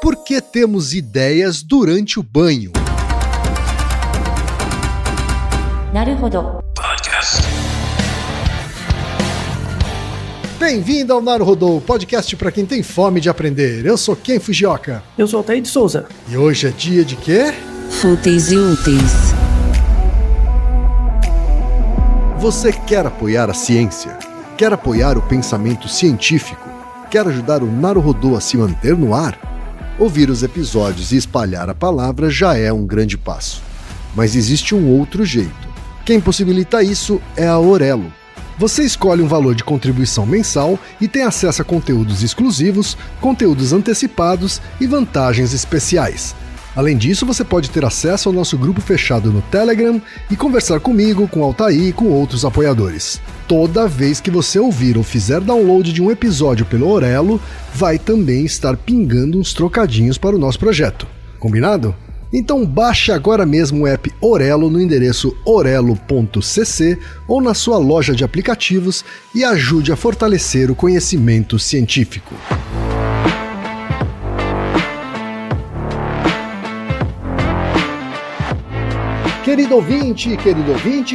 Por que temos ideias durante o banho? Naruhodo. Bem-vindo ao Naruhodo, podcast para quem tem fome de aprender. Eu sou Ken Fujioka. Eu sou Altair de Souza. E hoje é dia de quê? Fúteis e úteis. Você quer apoiar a ciência? Quer apoiar o pensamento científico? Quer ajudar o Naruhodo a se manter no ar? Ouvir os episódios e espalhar a palavra já é um grande passo. Mas existe um outro jeito. Quem possibilita isso é a Orelo. Você escolhe um valor de contribuição mensal e tem acesso a conteúdos exclusivos, conteúdos antecipados e vantagens especiais. Além disso, você pode ter acesso ao nosso grupo fechado no Telegram e conversar comigo, com Altair e com outros apoiadores. Toda vez que você ouvir ou fizer download de um episódio pelo Orelo, vai também estar pingando uns trocadinhos para o nosso projeto. Combinado? Então baixe agora mesmo o app Orelo no endereço orelo.cc ou na sua loja de aplicativos e ajude a fortalecer o conhecimento científico. Querido ouvinte,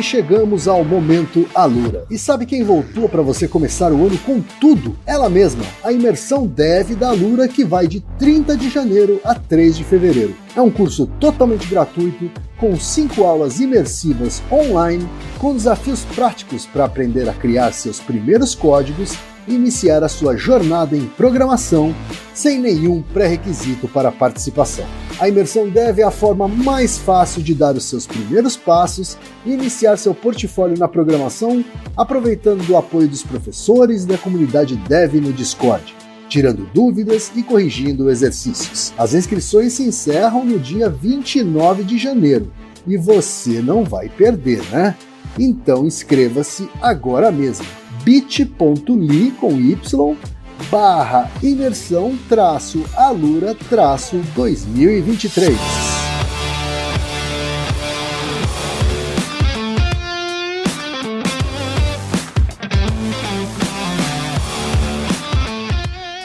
chegamos ao momento Alura. E sabe quem voltou para você começar o ano com tudo? Ela mesma, a imersão Dev da Alura, que vai de 30 de janeiro a 3 de fevereiro. É um curso totalmente gratuito, com 5 aulas imersivas online, com desafios práticos para aprender a criar seus primeiros códigos e iniciar a sua jornada em programação sem nenhum pré-requisito para participação. A imersão Dev é a forma mais fácil de dar os seus primeiros passos e iniciar seu portfólio na programação, aproveitando do apoio dos professores e da comunidade Dev no Discord, tirando dúvidas e corrigindo exercícios. As inscrições se encerram no dia 29 de janeiro e você não vai perder, né? Então inscreva-se agora mesmo. bit.ly com y/imersão-alura-2023.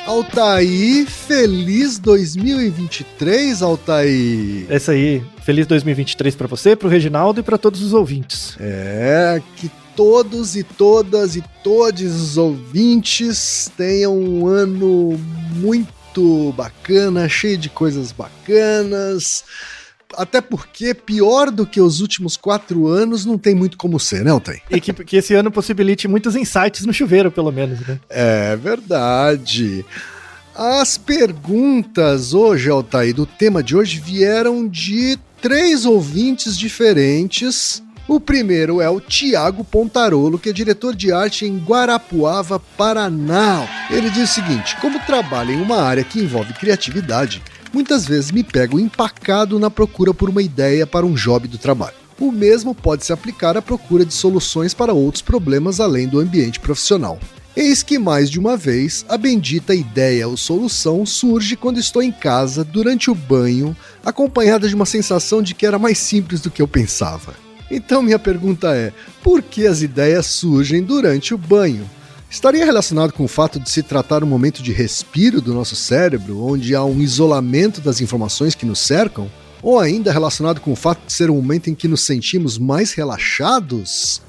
Altair, feliz 2023, Altair! É isso aí, feliz 2023 para você, para o Reginaldo e para todos os ouvintes. Que todos e todas e todos os ouvintes tenham um ano muito bacana, cheio de coisas bacanas, até porque pior do que os últimos 4 anos não tem muito como ser, né, Altair? E que esse ano possibilite muitos insights no chuveiro, pelo menos, né? É verdade. As perguntas hoje, Altair, do tema de hoje vieram de 3 ouvintes diferentes. O primeiro é o Tiago Pontarolo, que é diretor de arte em Guarapuava, Paraná. Ele diz o seguinte: como trabalho em uma área que envolve criatividade, muitas vezes me pego empacado na procura por uma ideia para um job do trabalho. O mesmo pode se aplicar à procura de soluções para outros problemas além do ambiente profissional. Eis que mais de uma vez a bendita ideia ou solução surge quando estou em casa, durante o banho, acompanhada de uma sensação de que era mais simples do que eu pensava. Então minha pergunta é, por que as ideias surgem durante o banho? Estaria relacionado com o fato de se tratar um momento de respiro do nosso cérebro, onde há um isolamento das informações que nos cercam? Ou ainda relacionado com o fato de ser um momento em que nos sentimos mais relaxados?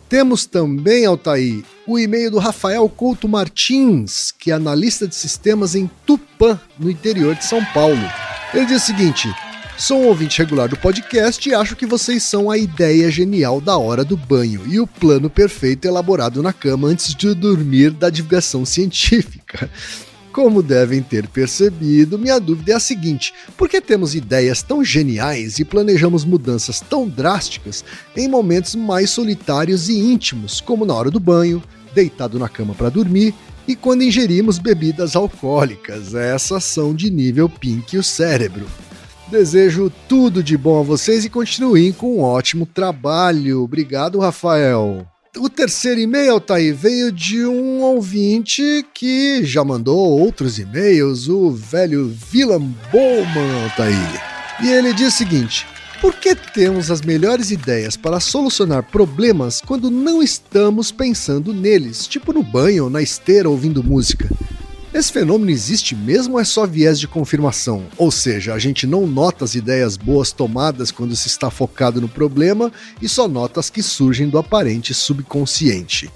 Temos também, Altair, o e-mail do Rafael Couto Martins, que é analista de sistemas em Tupã, no interior de São Paulo. Ele diz o seguinte: sou um ouvinte regular do podcast e acho que vocês são a ideia genial da hora do banho e o plano perfeito elaborado na cama antes de dormir da divulgação científica. Como devem ter percebido, minha dúvida é a seguinte: por que temos ideias tão geniais e planejamos mudanças tão drásticas em momentos mais solitários e íntimos, como na hora do banho, deitado na cama para dormir e quando ingerimos bebidas alcoólicas? Essas são de nível pink o cérebro. Desejo tudo de bom a vocês e continuem com um ótimo trabalho. Obrigado, Rafael. O terceiro e-mail, Altair, veio de um ouvinte que já mandou outros e-mails, o velho Willem Bowman, Altair. E ele diz o seguinte: por que temos as melhores ideias para solucionar problemas quando não estamos pensando neles, tipo no banho ou na esteira ouvindo música? Esse fenômeno existe mesmo ou é só viés de confirmação? Ou seja, a gente não nota as ideias boas tomadas quando se está focado no problema e só nota as que surgem do aparente subconsciente.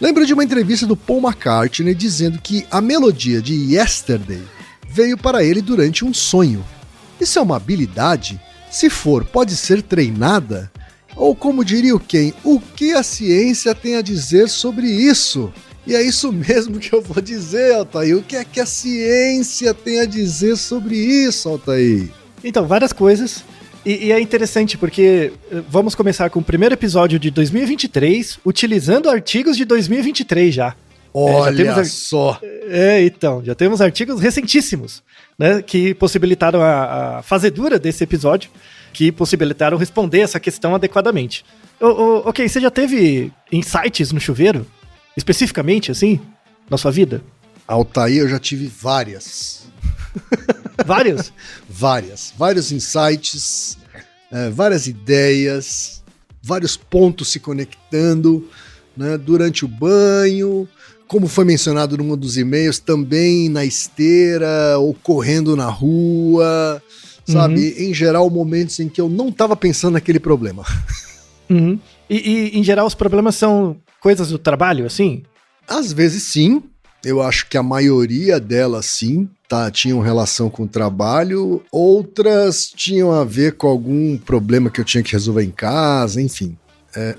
Lembro de uma entrevista do Paul McCartney dizendo que a melodia de Yesterday veio para ele durante um sonho. Isso é uma habilidade? Se for, pode ser treinada? Ou como diria o Ken, o que a ciência tem a dizer sobre isso? E é isso mesmo que eu vou dizer, Altair. O que é que a ciência tem a dizer sobre isso, Altair? Então, várias coisas. E é interessante porque vamos começar com o primeiro episódio de 2023, utilizando artigos de 2023 já. Olha só! Então, já temos artigos recentíssimos, né, que possibilitaram a fazedura desse episódio, que possibilitaram responder essa questão adequadamente. Ok, você já teve insights no chuveiro? Especificamente, assim, na sua vida? Altair, eu já tive várias. Vários? Vários insights, várias ideias, vários pontos se conectando, né, durante o banho, como foi mencionado num dos e-mails, também na esteira ou correndo na rua, sabe? Em geral, momentos em que eu não estava pensando naquele problema. Uhum. E, em geral, os problemas são coisas do trabalho, assim? Às vezes, sim. Eu acho que a maioria delas, sim, tinham relação com o trabalho. Outras tinham a ver com algum problema que eu tinha que resolver em casa, enfim.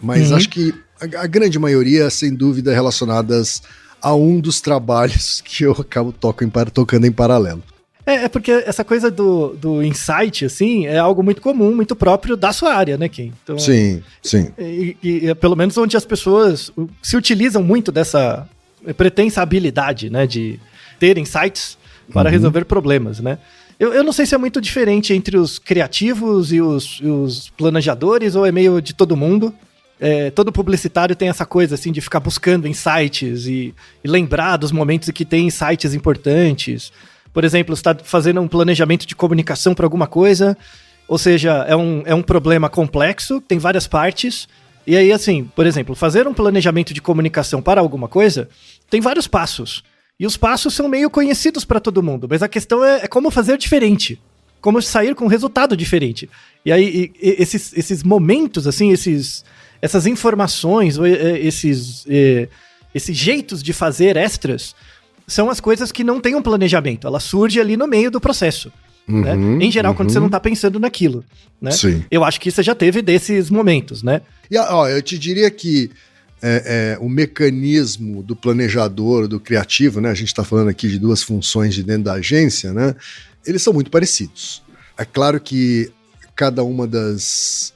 Mas acho que a grande maioria, sem dúvida, relacionadas a um dos trabalhos que eu acabo tocando em paralelo. Porque essa coisa do insight, assim, é algo muito comum, muito próprio da sua área, né, Ken? Então, sim. E pelo menos onde as pessoas se utilizam muito dessa pretensa habilidade, né, de ter insights para resolver problemas, né? Eu não sei se é muito diferente entre os criativos e os planejadores, ou é meio de todo mundo. Todo publicitário tem essa coisa, assim, de ficar buscando insights e lembrar dos momentos em que tem insights importantes. Por exemplo, você está fazendo um planejamento de comunicação para alguma coisa, ou seja, é um problema complexo, tem várias partes, e aí, assim, por exemplo, fazer um planejamento de comunicação para alguma coisa tem vários passos, e os passos são meio conhecidos para todo mundo, mas a questão é como fazer diferente, como sair com um resultado diferente. E aí, esses momentos, assim, essas informações, esses jeitos de fazer extras, são as coisas que não têm um planejamento. Ela surge ali no meio do processo. Né? Em geral, quando você não tá pensando naquilo. Né? Sim. Eu acho que você já teve desses momentos, né? E, eu te diria que o mecanismo do planejador, do criativo, né? A gente está falando aqui de duas funções de dentro da agência, né? Eles são muito parecidos. É claro que cada uma das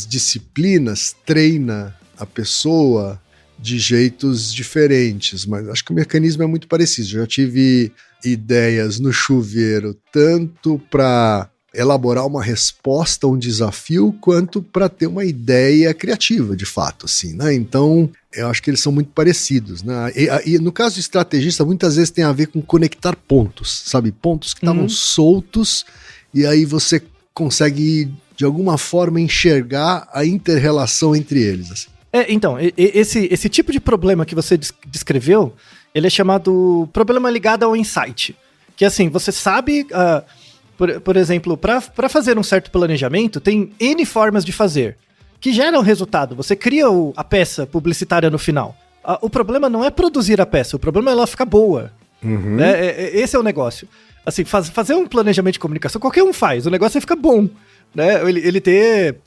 disciplinas treina a pessoa de jeitos diferentes, mas acho que o mecanismo é muito parecido. Já tive ideias no chuveiro, tanto para elaborar uma resposta a um desafio, quanto para ter uma ideia criativa, de fato, assim, né? Então, eu acho que eles são muito parecidos, né? E no caso do estrategista, muitas vezes tem a ver com conectar pontos, sabe? Pontos que estavam soltos, e aí você consegue, de alguma forma, enxergar a inter-relação entre eles, assim. Então, esse tipo de problema que você descreveu, ele é chamado problema ligado ao insight. Que assim, você sabe, por exemplo, para fazer um certo planejamento, tem N formas de fazer, que geram resultado. Você cria a peça publicitária no final. O problema não é produzir a peça, o problema é ela ficar boa. Né? Esse é o negócio. Assim, fazer um planejamento de comunicação, qualquer um faz, o negócio é ficar bom. Né? Ele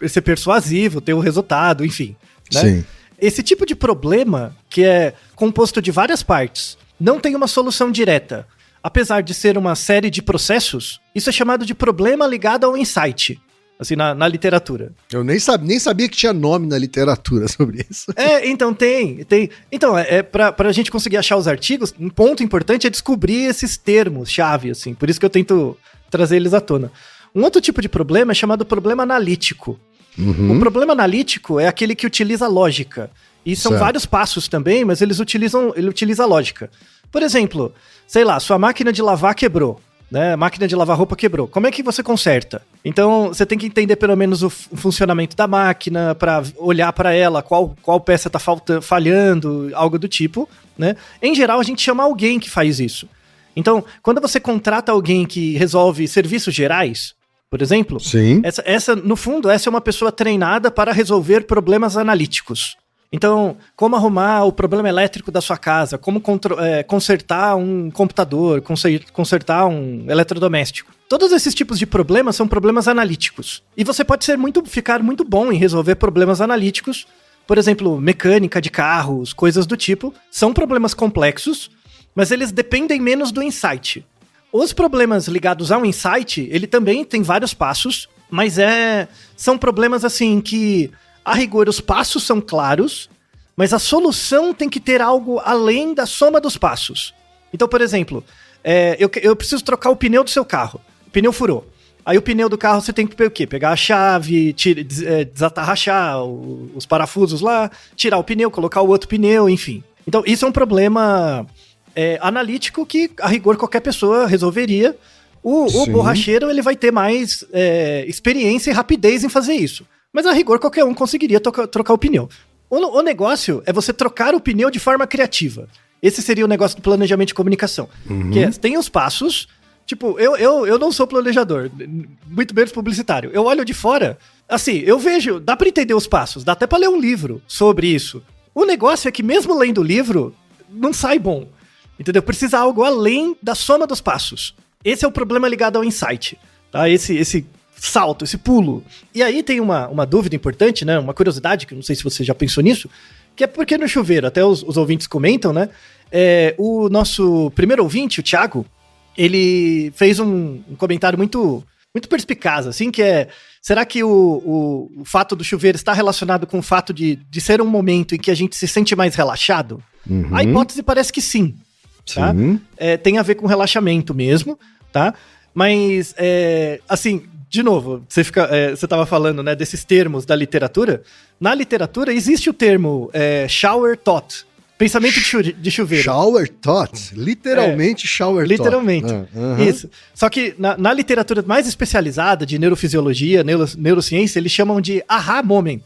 ser persuasivo, ter o resultado, enfim. Né? Sim. Esse tipo de problema, que é composto de várias partes, não tem uma solução direta. Apesar de ser uma série de processos, isso é chamado de problema ligado ao insight, assim, na literatura. Eu nem sabia que tinha nome na literatura sobre isso. Então tem. Então, pra gente conseguir achar os artigos, um ponto importante é descobrir esses termos-chave, assim, por isso que eu tento trazer eles à tona. Um outro tipo de problema é chamado problema analítico. O problema analítico é aquele que utiliza lógica. E são vários passos também, mas ele utiliza a lógica. Por exemplo, sei lá, sua máquina de lavar quebrou, né? A máquina de lavar roupa quebrou. Como é que você conserta? Então, você tem que entender pelo menos o funcionamento da máquina, para olhar para ela, qual peça tá falhando, algo do tipo, né? Em geral, a gente chama alguém que faz isso. Então, quando você contrata alguém que resolve serviços gerais, por exemplo, Sim. no fundo, essa é uma pessoa treinada para resolver problemas analíticos. Então, como arrumar o problema elétrico da sua casa, como consertar um computador, consertar um eletrodoméstico. Todos esses tipos de problemas são problemas analíticos. E você pode ficar muito bom em resolver problemas analíticos. Por exemplo, mecânica de carros, coisas do tipo. São problemas complexos, mas eles dependem menos do insight. Os problemas ligados ao insight, ele também tem vários passos, mas são problemas assim que... A rigor, os passos são claros, mas a solução tem que ter algo além da soma dos passos. Então, por exemplo, eu preciso trocar o pneu do seu carro. O pneu furou. Aí o pneu do carro você tem que o quê? Pegar a chave, desatarrachar os parafusos lá, tirar o pneu, colocar o outro pneu, enfim. Então, isso é um problema analítico que, a rigor, qualquer pessoa resolveria. O borracheiro ele vai ter mais experiência e rapidez em fazer isso. Mas, a rigor, qualquer um conseguiria trocar o pneu. O negócio é você trocar o pneu de forma criativa. Esse seria o negócio do planejamento de comunicação. Uhum. Que tem os passos. Tipo, eu não sou planejador, muito menos publicitário. Eu olho de fora, assim, eu vejo, dá pra entender os passos, dá até pra ler um livro sobre isso. O negócio é que mesmo lendo o livro, não sai bom. Entendeu? Precisa algo além da soma dos passos. Esse é o problema ligado ao insight. Tá? Esse salto, esse pulo. E aí tem uma dúvida importante, né? Uma curiosidade, que eu não sei se você já pensou nisso, que é porque no chuveiro, até os ouvintes comentam, né? O nosso primeiro ouvinte, o Thiago, ele fez um comentário muito, muito perspicaz, assim, que será que o fato do chuveiro está relacionado com o fato de ser um momento em que a gente se sente mais relaxado? Uhum. A hipótese parece que sim. Tá? Tem a ver com relaxamento mesmo, tá? Mas, assim... De novo, você estava falando, né, desses termos da literatura. Na literatura existe o termo shower thought, pensamento de chuveiro. Shower thought? Literalmente shower thought. Literalmente, isso. Só que na literatura mais especializada de neurofisiologia, neurociência, eles chamam de aha moment.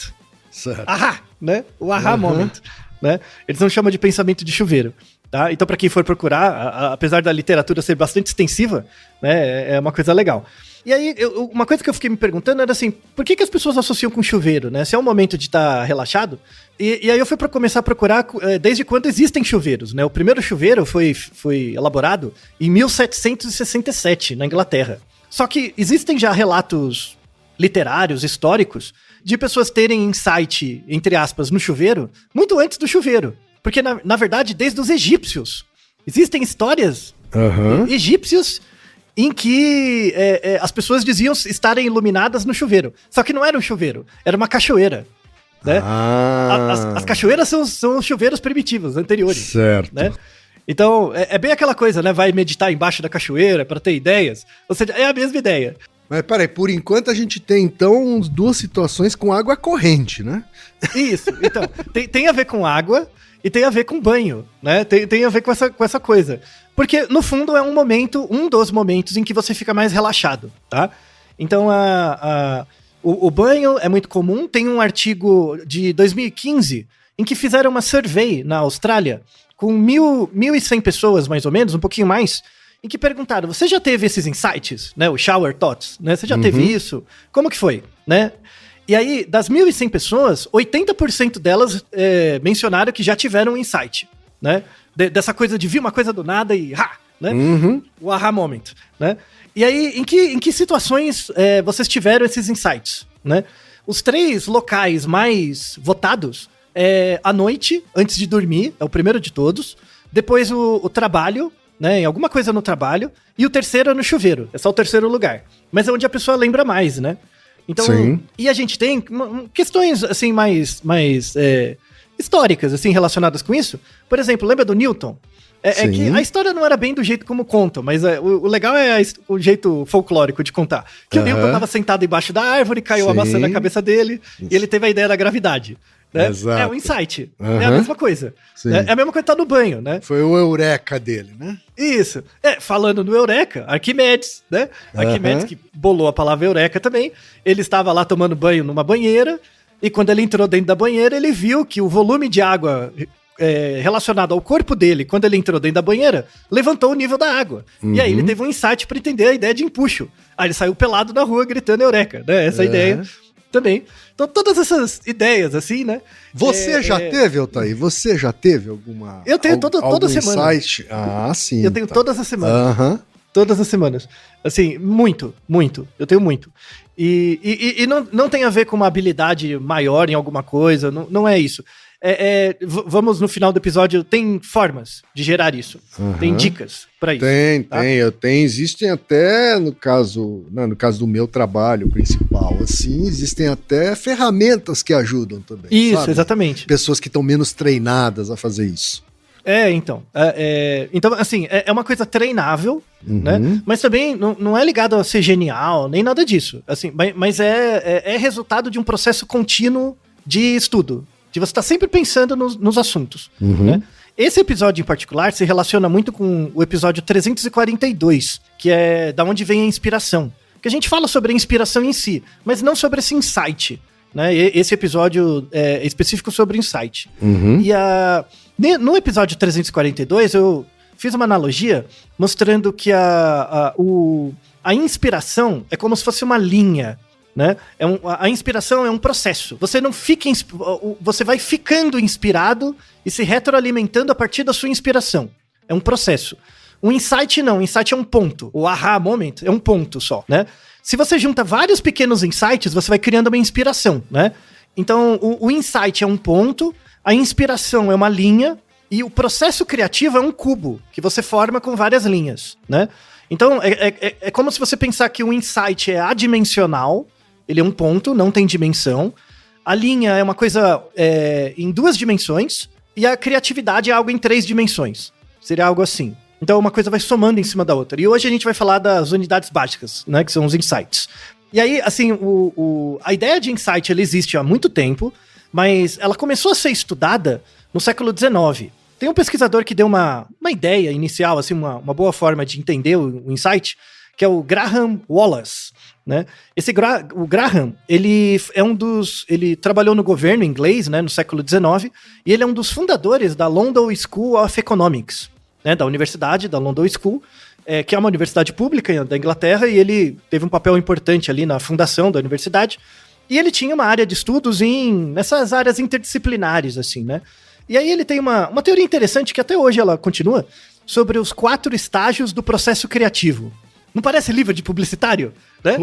Certo. Aha, né? O aha moment. Né? Eles não chamam de pensamento de chuveiro. Tá? Então, para quem for procurar, apesar da literatura ser bastante extensiva, né, é uma coisa legal. E aí, uma coisa que eu fiquei me perguntando era assim, por que as pessoas associam com chuveiro, né? Se é um momento de estar relaxado. E aí eu fui começar a procurar desde quando existem chuveiros, né? O primeiro chuveiro foi elaborado em 1767, na Inglaterra. Só que existem já relatos literários, históricos, de pessoas terem insight, entre aspas, no chuveiro, muito antes do chuveiro. Porque, na verdade, desde os egípcios. Existem histórias egípcios em que as pessoas diziam estarem iluminadas no chuveiro. Só que não era um chuveiro, era uma cachoeira. Né? As cachoeiras são os chuveiros primitivos, anteriores. Certo. Né? Então, é bem aquela coisa, né? Vai meditar embaixo da cachoeira para ter ideias. Ou seja, é a mesma ideia. Mas peraí, por enquanto a gente tem, então, duas situações com água corrente, né? Isso, então, tem a ver com água e tem a ver com banho, né? Tem a ver com essa coisa. Porque, no fundo, é um dos momentos em que você fica mais relaxado, tá? Então, o banho é muito comum. Tem um artigo de 2015 em que fizeram uma survey na Austrália com 1.100 pessoas, mais ou menos, um pouquinho mais, em que perguntaram, você já teve esses insights, né? O shower thoughts, né? Você já teve isso? Como que foi, né? E aí, das 1.100 pessoas, 80% delas mencionaram que já tiveram um insight, né? Dessa coisa de vir uma coisa do nada e né? O aha moment, né? E aí, em que situações vocês tiveram esses insights, né? Os 3 locais mais votados à noite, antes de dormir, é o primeiro de todos. Depois o trabalho, né? Em alguma coisa no trabalho. E o terceiro é no chuveiro, é só o terceiro lugar. Mas é onde a pessoa lembra mais, né? Então, sim. E a gente tem questões, assim, mais históricas, assim, relacionadas com isso. Por exemplo, lembra do Newton? É que a história não era bem do jeito como contam, mas o legal é o jeito folclórico de contar. Que o Newton estava sentado embaixo da árvore, caiu a maçã na cabeça dele, e ele teve a ideia da gravidade. Né? É um insight. É a mesma coisa. É a mesma coisa que tá no banho, né? Foi o eureka dele, né? Isso. Falando no eureka, Arquimedes, né? Arquimedes que bolou a palavra eureka também. Ele estava lá tomando banho numa banheira, e quando ele entrou dentro da banheira, ele viu que o volume de água relacionado ao corpo dele, quando ele entrou dentro da banheira, levantou o nível da água. E aí ele teve um insight para entender a ideia de empuxo. Aí ele saiu pelado na rua gritando eureka, né? Essa ideia também. Então todas essas ideias, assim, né? Você já teve, Altair? Você já teve alguma... Eu tenho toda semana. Insight? Ah, sim. Eu tenho todas as semanas. Todas as semanas. Assim, muito. Eu tenho muito. E não tem a ver com uma habilidade maior em alguma coisa, não é isso. Vamos, no final do episódio, tem formas de gerar isso. Tem dicas pra isso. Tem. Existem até, no caso do meu trabalho principal, assim, existem até ferramentas que ajudam também. Isso, sabe? Exatamente. Pessoas que estão menos treinadas a fazer isso. Então, assim, é uma coisa treinável, né? Mas também não é ligado a ser genial, nem nada disso. Assim, mas é resultado de um processo contínuo de estudo, de você estar sempre pensando nos assuntos, né? Esse episódio em particular se relaciona muito com o episódio 342, que é da onde vem a inspiração. Que a gente fala sobre a inspiração em si, mas não sobre esse insight, né? Esse episódio é específico sobre insight. E no episódio 342, eu fiz uma analogia mostrando que a inspiração é como se fosse uma linha, né? A inspiração é um processo. Você não fica... Você vai ficando inspirado e se retroalimentando a partir da sua inspiração. É um processo. O insight não. O insight é um ponto. O aha moment é um ponto só, né? Se você junta vários pequenos insights, você vai criando uma inspiração, né? Então, o insight é um ponto, a inspiração é uma linha e o processo criativo é um cubo que você forma com várias linhas, né? Então, é como se você pensar que o insight é adimensional, ele é um ponto, não tem dimensão. A linha é uma coisa em 2 dimensões e a criatividade é algo em 3 dimensões. Seria algo assim. Então, uma coisa vai somando em cima da outra. E hoje a gente vai falar das unidades básicas, né? Que são os insights. E aí, assim, a ideia de insight, ela existe há muito tempo, mas ela começou a ser estudada no século XIX. Tem um pesquisador que deu uma ideia inicial, assim, uma boa forma de entender o insight, que é o Graham Wallace, né? O Graham, ele trabalhou no governo inglês, né, no século XIX, e ele é um dos fundadores da London School of Economics, né, da Universidade da London School, que é uma universidade pública da Inglaterra, e ele teve um papel importante ali na fundação da universidade, e ele tinha uma área de estudos nessas áreas interdisciplinares, assim, né? E aí ele tem uma teoria interessante, que até hoje ela continua, sobre os 4 estágios do processo criativo. Não parece livro de publicitário? Né?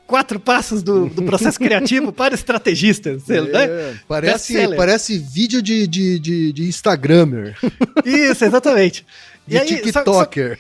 Quatro passos do processo criativo para estrategistas. Né? Parece vídeo de Instagrammer. Isso, exatamente. De TikToker.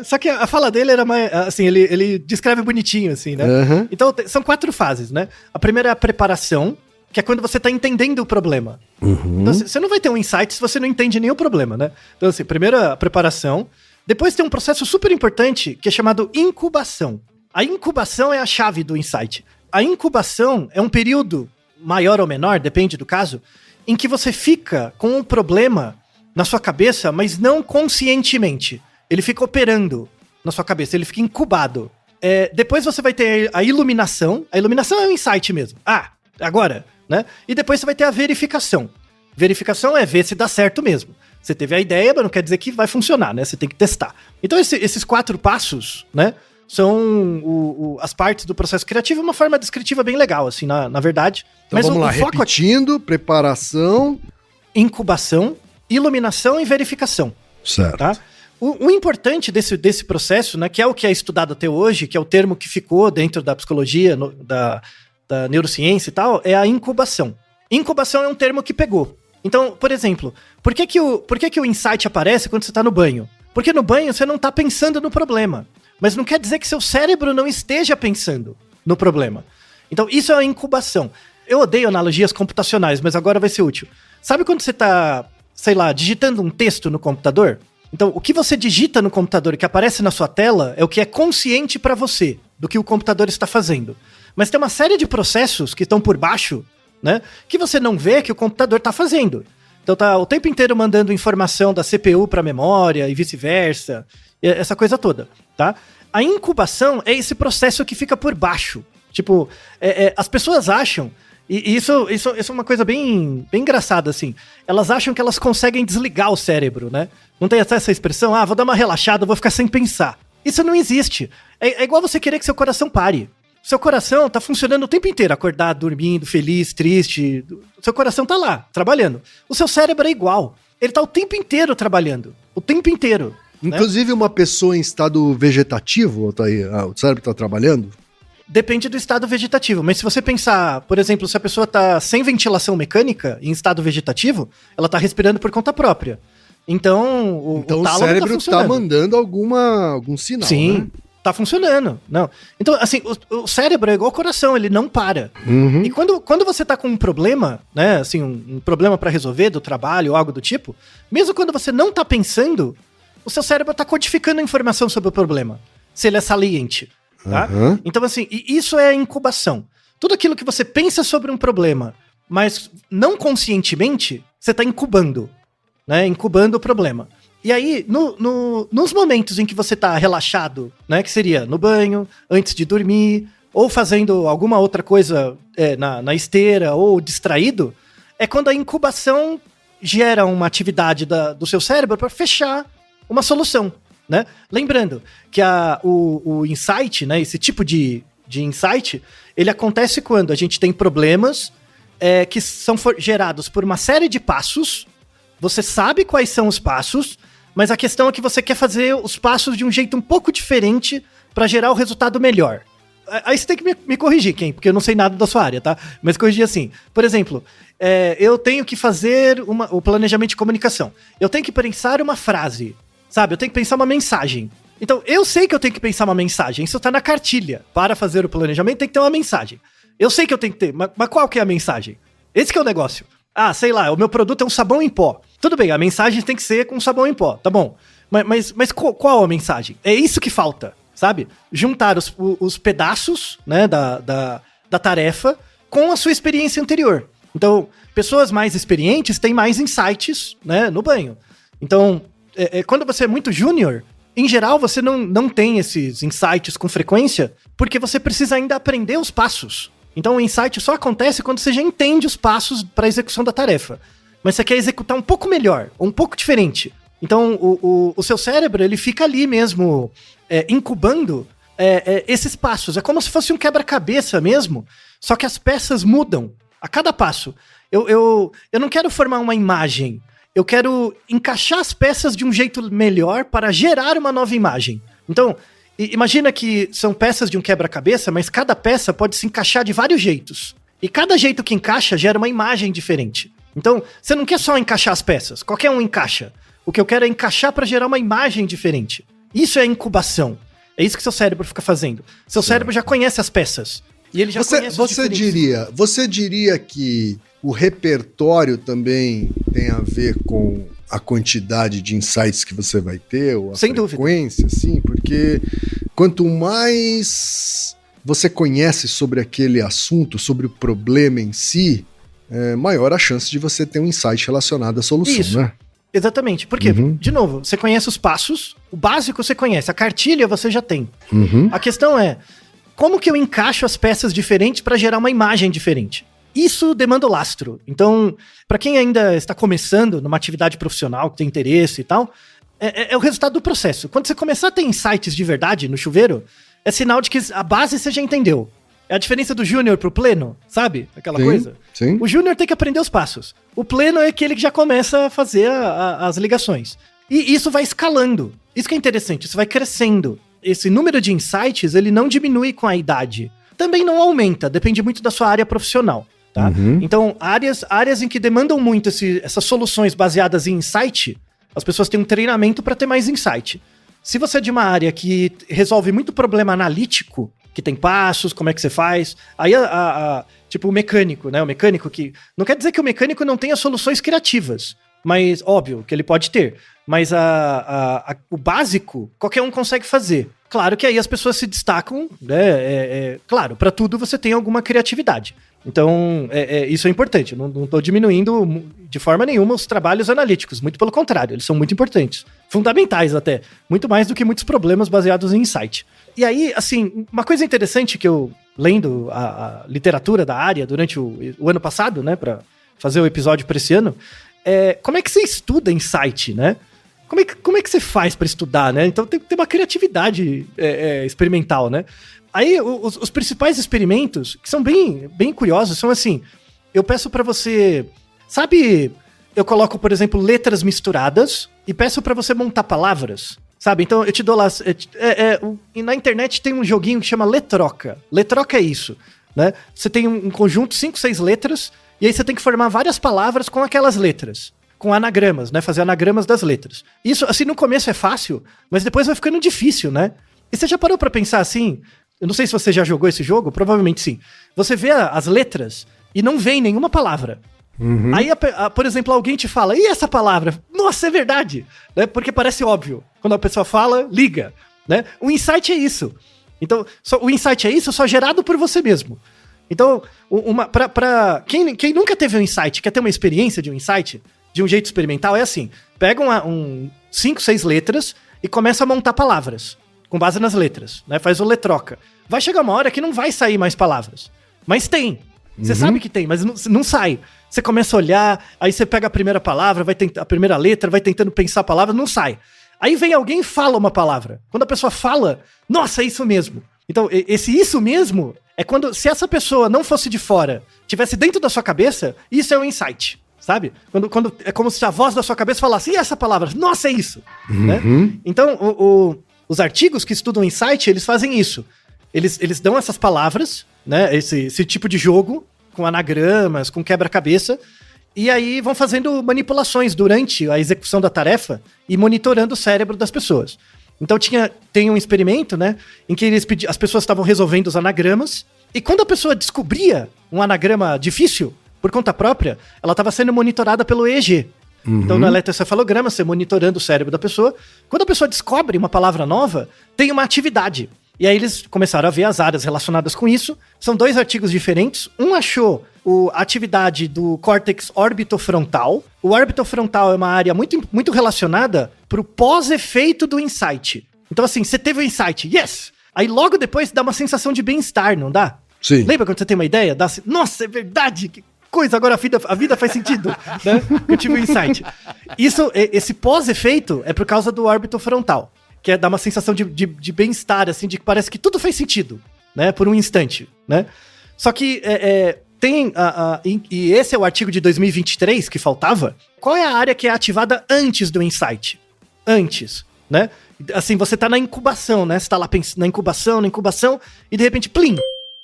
Só que a fala dele era mais... Assim, ele descreve bonitinho, assim, né? Então, são 4 fases, né? A primeira é a preparação, que é quando você está entendendo o problema. Então, você não vai ter um insight se você não entende nem o problema, né? Então, assim, primeiro a preparação. Depois tem um processo super importante que é chamado incubação. A incubação é a chave do insight. A incubação é um período maior ou menor, depende do caso, em que você fica com um problema na sua cabeça, mas não conscientemente. Ele fica operando na sua cabeça, ele fica incubado. Depois você vai ter a iluminação. A iluminação é um insight mesmo. Agora, né? E depois você vai ter a verificação. Verificação é ver se dá certo mesmo. Você teve a ideia, mas não quer dizer que vai funcionar, né? Você tem que testar. Então, esses 4 passos, né? São as partes do processo criativo, uma forma descritiva bem legal, assim, na verdade. Então, mas vamos lá, repetindo, preparação... Incubação, iluminação e verificação. Certo. Tá? O importante desse processo, né? Que é o que é estudado até hoje, que é o termo que ficou dentro da psicologia, da neurociência e tal, é a incubação. Incubação é um termo que pegou. Então, por exemplo, por que o insight aparece quando você está no banho? Porque no banho você não está pensando no problema. Mas não quer dizer que seu cérebro não esteja pensando no problema. Então, isso é a incubação. Eu odeio analogias computacionais, mas agora vai ser útil. Sabe quando você está, sei lá, digitando um texto no computador? Então, o que você digita no computador e que aparece na sua tela é o que é consciente para você do que o computador está fazendo. Mas tem uma série de processos que estão por baixo, né, que você não vê que o computador está fazendo. Então tá o tempo inteiro mandando informação da CPU para a memória e vice-versa, essa coisa toda, tá? A incubação é esse processo que fica por baixo. Tipo, as pessoas acham E isso é uma coisa bem engraçada, assim. Elas acham que elas conseguem desligar o cérebro, né? Não tem até essa expressão, vou dar uma relaxada, vou ficar sem pensar. Isso não existe. É igual você querer que seu coração pare. Seu coração tá funcionando o tempo inteiro, acordado, dormindo, feliz, triste. Seu coração tá lá, trabalhando. O seu cérebro é igual. Ele tá o tempo inteiro trabalhando. O tempo inteiro. Inclusive, uma pessoa em estado vegetativo, o cérebro tá trabalhando? Depende do estado vegetativo. Mas se você pensar, por exemplo, se a pessoa tá sem ventilação mecânica, em estado vegetativo, ela tá respirando por conta própria. Então, o tálamo cérebro tá mandando algum sinal, Sim. né? Tá funcionando, não. Então, assim, o cérebro é igual ao coração, ele não para. Uhum. E quando você tá com um problema, né, assim, um problema pra resolver do trabalho ou algo do tipo, mesmo quando você não tá pensando, o seu cérebro tá codificando a informação sobre o problema, se ele é saliente, tá? Uhum. Então, assim, isso é a incubação. Tudo aquilo que você pensa sobre um problema, mas não conscientemente, você tá incubando, né, incubando o problema. E aí, nos momentos em que você tá relaxado, né, que seria no banho, antes de dormir, ou fazendo alguma outra coisa na esteira, ou distraído, é quando a incubação gera uma atividade do seu cérebro para fechar uma solução, né? Lembrando que o insight, né, esse tipo de insight, ele acontece quando a gente tem problemas que são gerados por uma série de passos. Você sabe quais são os passos, mas a questão é que você quer fazer os passos de um jeito um pouco diferente para gerar o resultado melhor. Aí você tem que me corrigir, Ken, porque eu não sei nada da sua área, tá? Mas corrigir assim. Por exemplo, eu tenho que fazer o planejamento de comunicação. Eu tenho que pensar uma frase, sabe? Eu tenho que pensar uma mensagem. Então, eu sei que eu tenho que pensar uma mensagem. Isso tá na cartilha. Para fazer o planejamento tem que ter uma mensagem. Eu sei que eu tenho que ter, mas qual que é a mensagem? Esse que é o negócio. Sei lá, o meu produto é um sabão em pó. Tudo bem, a mensagem tem que ser com sabão em pó, tá bom. Mas qual a mensagem? É isso que falta, sabe? Juntar os pedaços, né, da tarefa com a sua experiência anterior. Então, pessoas mais experientes têm mais insights, né, no banho. Então, quando você é muito júnior, em geral, você não tem esses insights com frequência, porque você precisa ainda aprender os passos. Então o insight só acontece quando você já entende os passos para a execução da tarefa. Mas você quer executar um pouco melhor, ou um pouco diferente. Então o seu cérebro, ele fica ali mesmo incubando esses passos. É como se fosse um quebra-cabeça mesmo, só que as peças mudam a cada passo. Eu não quero formar uma imagem, eu quero encaixar as peças de um jeito melhor para gerar uma nova imagem. Então, imagina que são peças de um quebra-cabeça, mas cada peça pode se encaixar de vários jeitos. E cada jeito que encaixa gera uma imagem diferente. Então, você não quer só encaixar as peças, qualquer um encaixa. O que eu quero é encaixar para gerar uma imagem diferente. Isso é incubação. É isso que seu cérebro fica fazendo. Seu cérebro já conhece as peças. E ele já conhece os diferentes. Você diria que o repertório também tem a ver com a quantidade de insights que você vai ter, ou a Sem frequência, dúvida. Sim, porque quanto mais você conhece sobre aquele assunto, sobre o problema em si, maior a chance de você ter um insight relacionado à solução, Isso. né? Exatamente, porque, de novo, você conhece os passos, o básico você conhece, a cartilha você já tem. A questão é, como que eu encaixo as peças diferentes para gerar uma imagem diferente? Isso demanda o lastro. Então, para quem ainda está começando numa atividade profissional, que tem interesse e tal, é o resultado do processo. Quando você começar a ter insights de verdade no chuveiro, é sinal de que a base você já entendeu. É a diferença do júnior pro pleno, sabe? Aquela coisa. Sim. O júnior tem que aprender os passos. O pleno é aquele que já começa a fazer as ligações. E isso vai escalando. Isso que é interessante, isso vai crescendo. Esse número de insights, ele não diminui com a idade. Também não aumenta, depende muito da sua área profissional. Tá? Então, áreas em que demandam muito essas soluções baseadas em insight, as pessoas têm um treinamento para ter mais insight. Se você é de uma área que resolve muito problema analítico, que tem passos, como é que você faz, aí tipo o mecânico, né? O mecânico que... Não quer dizer que o mecânico não tenha soluções criativas, mas óbvio que ele pode ter. Mas o básico, qualquer um consegue fazer. Claro que aí as pessoas se destacam, né? Claro, para tudo você tem alguma criatividade. Então, isso é importante. Eu não estou diminuindo de forma nenhuma os trabalhos analíticos. Muito pelo contrário, eles são muito importantes. Fundamentais até. Muito mais do que muitos problemas baseados em insight. E aí, assim, uma coisa interessante que eu lendo a literatura da área durante o ano passado, né, para fazer o episódio para esse ano, como é que você estuda insight, né? Como é que você faz para estudar, né? Então tem uma criatividade experimental, né? Aí os principais experimentos, que são bem, bem curiosos, são assim, eu peço para você, sabe, eu coloco, por exemplo, letras misturadas e peço para você montar palavras, sabe? Então eu te dou lá, na internet tem um joguinho que chama Letroca. Letroca é isso, né? Você tem um conjunto, 5, 6 letras, e aí você tem que formar várias palavras com aquelas letras. Com anagramas, né? Fazer anagramas das letras. Isso, assim, no começo é fácil, mas depois vai ficando difícil, né? E você já parou pra pensar assim? Eu não sei se você já jogou esse jogo, provavelmente sim. Você vê as letras e não vem nenhuma palavra. Uhum. Aí, por exemplo, alguém te fala, e essa palavra? Nossa, é verdade! Né? Porque parece óbvio. Quando a pessoa fala, liga. Né? O insight é isso. Então, o insight é isso só gerado por você mesmo. Então, quem nunca teve um insight, quer ter uma experiência de um insight, de um jeito experimental, é assim, pega 5, 6 letras e começa a montar palavras, com base nas letras, né? Faz o letroca. Vai chegar uma hora que não vai sair mais palavras, mas tem. Você sabe que tem, mas não sai. Você começa a olhar, aí você pega a primeira palavra, a primeira letra, vai tentando pensar a palavra, não sai. Aí vem alguém e fala uma palavra. Quando a pessoa fala, nossa, é isso mesmo. Então, esse isso mesmo é quando, se essa pessoa não fosse de fora, tivesse dentro da sua cabeça, isso é um insight. Sabe? Quando é como se a voz da sua cabeça falasse, e essa palavra? Nossa, é isso! Né? Então, os artigos que estudam insight, eles fazem isso. Eles dão essas palavras, né? Esse tipo de jogo, com anagramas, com quebra-cabeça, e aí vão fazendo manipulações durante a execução da tarefa e monitorando o cérebro das pessoas. Então tem um experimento, né? Em que as pessoas estavam resolvendo os anagramas, e quando a pessoa descobria um anagrama difícil, por conta própria, ela estava sendo monitorada pelo EEG. Então, no eletroencefalograma, você monitorando o cérebro da pessoa. Quando a pessoa descobre uma palavra nova, tem uma atividade. E aí eles começaram a ver as áreas relacionadas com isso. São 2 artigos diferentes. Um achou a atividade do córtex orbitofrontal. O orbitofrontal é uma área muito, muito relacionada para o pós-efeito do insight. Então, assim, você teve o insight, yes! Aí logo depois dá uma sensação de bem-estar, não dá? Sim. Lembra quando você tem uma ideia? Dá assim, nossa, é verdade! Que coisa, agora a vida faz sentido, né? Eu tive um insight. Esse pós-efeito é por causa do orbitofrontal, que dá uma sensação de bem-estar, assim, de que parece que tudo faz sentido, né? Por um instante, né? Só que e esse é o artigo de 2023 que faltava. Qual é a área que é ativada antes do insight? Antes, né? Assim, você tá na incubação, né? Você tá lá na incubação, e de repente, plim,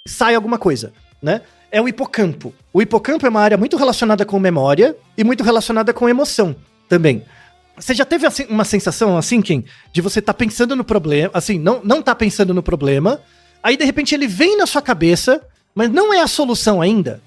sai alguma coisa, né? É o hipocampo. O hipocampo é uma área muito relacionada com memória e muito relacionada com emoção também. Você já teve assim, uma sensação assim, Kim, de você tá pensando no problema, assim, não tá pensando no problema, aí de repente ele vem na sua cabeça, mas não é a solução ainda?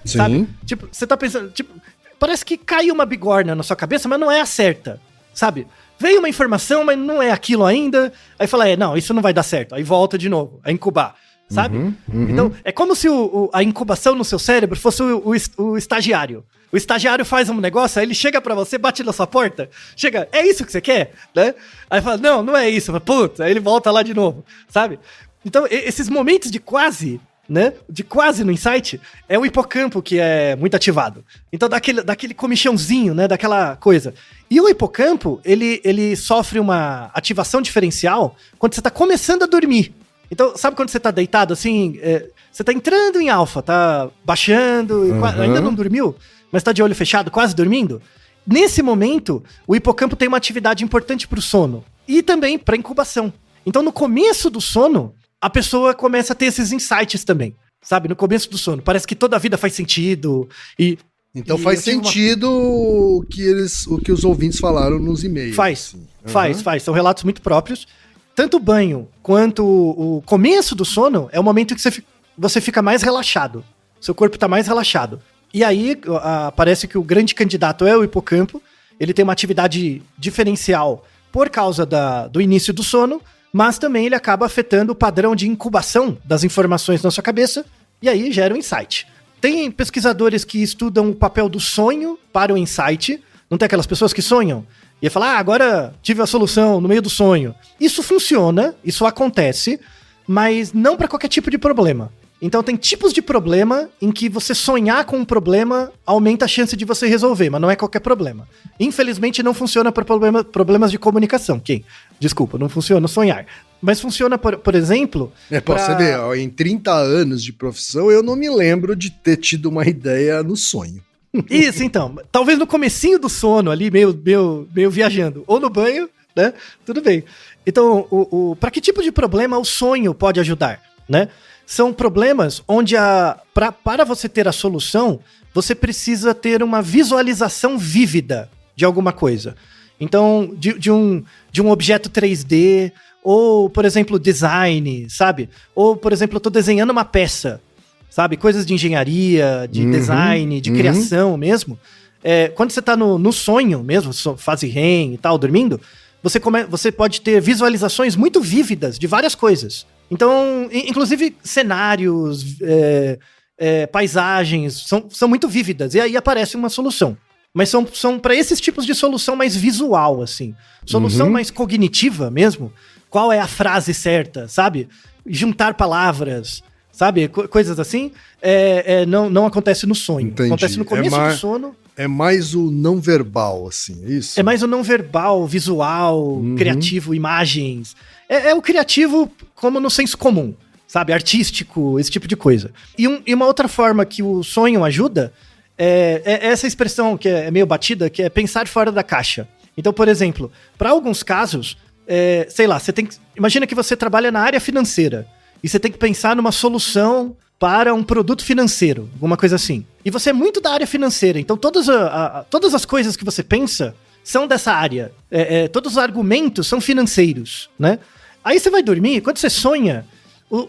Sim. Sabe? Tipo, você tá pensando, tipo, parece que caiu uma bigorna na sua cabeça, mas não é a certa, sabe? Veio uma informação, mas não é aquilo ainda, aí fala, não, isso não vai dar certo, aí volta de novo, a incubar. Sabe? Então, é como se a incubação no seu cérebro fosse o estagiário. O estagiário faz um negócio, aí ele chega pra você, bate na sua porta, chega, é isso que você quer? Né? Aí fala, não é isso. Putz, aí ele volta lá de novo, sabe? Então, esses momentos de quase, né? De quase no insight, é o hipocampo que é muito ativado. Então, daquele comichãozinho, né? Daquela coisa. E o hipocampo, ele sofre uma ativação diferencial quando você tá começando a dormir. Então, sabe quando você tá deitado assim, você tá entrando em alfa, tá baixando, ainda não dormiu, mas tá de olho fechado, quase dormindo? Nesse momento, o hipocampo tem uma atividade importante pro sono e também pra incubação. Então, no começo do sono, a pessoa começa a ter esses insights também, sabe? No começo do sono, parece que toda a vida faz sentido e... Então faz sentido o que os ouvintes falaram nos e-mails. Faz. São relatos muito próprios. Tanto o banho quanto o começo do sono é o momento que você fica mais relaxado. Seu corpo tá mais relaxado. E aí parece que o grande candidato é o hipocampo. Ele tem uma atividade diferencial por causa do início do sono, mas também ele acaba afetando o padrão de incubação das informações na sua cabeça e aí gera um insight. Tem pesquisadores que estudam o papel do sonho para o insight. Não tem aquelas pessoas que sonham? E falar, agora tive a solução no meio do sonho. Isso funciona, isso acontece, mas não para qualquer tipo de problema. Então tem tipos de problema em que você sonhar com um problema aumenta a chance de você resolver, mas não é qualquer problema. Infelizmente não funciona para problemas de comunicação. Desculpa, não funciona sonhar. Mas funciona, por exemplo... Você vê, ó, em 30 anos de profissão, eu não me lembro de ter tido uma ideia no sonho. Isso, então. Talvez no comecinho do sono ali, meio viajando. Ou no banho, né? Tudo bem. Então, para que tipo de problema o sonho pode ajudar, né? São problemas onde para você ter a solução, você precisa ter uma visualização vívida de alguma coisa. Então, de um objeto 3D, ou, por exemplo, design, sabe? Ou, por exemplo, eu tô desenhando uma peça, sabe? Coisas de engenharia, de design, de criação mesmo. Quando você tá no sonho mesmo, fase REM e tal, dormindo, você pode ter visualizações muito vívidas de várias coisas. Então, inclusive cenários, paisagens, são muito vívidas. E aí aparece uma solução. Mas são para esses tipos de solução mais visual, assim. Solução mais cognitiva mesmo. Qual é a frase certa, sabe? Juntar palavras, sabe? Coisas assim. Não acontece no sonho. Entendi. Acontece no começo do sono. É mais o não verbal, assim, é isso? É mais o não verbal, visual, criativo, imagens. É o criativo como no senso comum, sabe? Artístico, esse tipo de coisa. E uma outra forma que o sonho ajuda é essa expressão que é meio batida, que é pensar fora da caixa. Então, por exemplo, para alguns casos, sei lá, imagina que você trabalha na área financeira e você tem que pensar numa solução para um produto financeiro, alguma coisa assim. E você é muito da área financeira, então todas as coisas que você pensa são dessa área. Todos os argumentos são financeiros, né? Aí você vai dormir, quando você sonha,